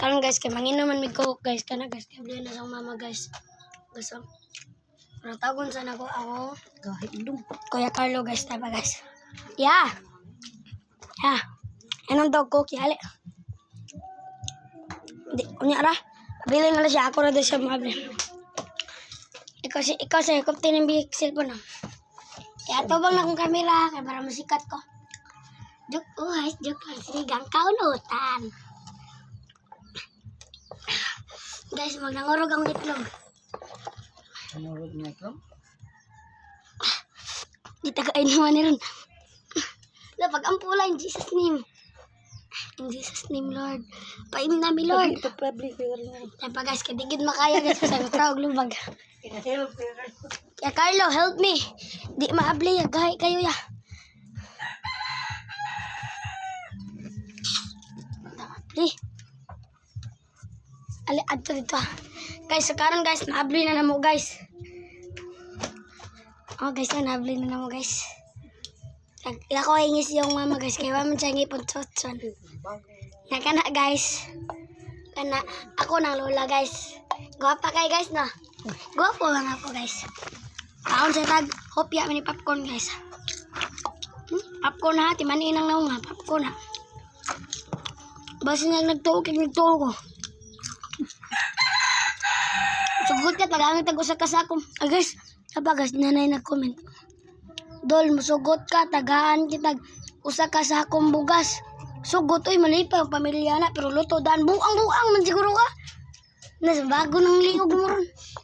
Karon guys, kay manginuman mi ko guys, kana guys, kay na sa mama guys. Gusto. Pero tagon sana ko ako. Kahit dum. Kuya Carlo guys, tama guys. Yeah. Yeah. Anong dog ko kiyali? Di, kunya ra. Bilhin na lang siya, ako na doon siya mabili. Ikaw sa kapten ng big cellphone. Kaya tubang na akong kamera, kaya para masikat ko. Joke lang, sinigang kaunutan. Guys, magnangurog ang itlog. Nangurog na ito? Di tagain naman ni ron. Lapag ang pula, in Jesus name. In Jesus name, Lord. Paim namin, Lord. Ito public. Yan pa guys, kadigid makaya guys, kasi matawag lumag. Kaya Carlo, help me. Di maabli ya, gahay kayo ya. Maabli. Ali, adto dito. Guys, sekarang guys, naabli na namo guys. Oh guys, naabli na namo guys. Ila ko ingis yung mama guys, kaya waman siya ngipon tsotson. Nakana guys. Kana ako ng lola guys. Gwapa kay guys no. Gwapo lang ako guys. Taon sa tag hopya mini popcorn guys. Popcorn ha, timani nang naunga, popcorn ha. Basta nagtuog ko. Sugod ka tagamit tag usa ka sakong. Guys, apa guys nanay nag-comment. Dol, musugot ka, tagaan kitag usa ka sakong bugas. Sugot, oy, malipa yung pamilya na, pero luto daan, buang man siguro ka. Nasa bago ng liog mo ron.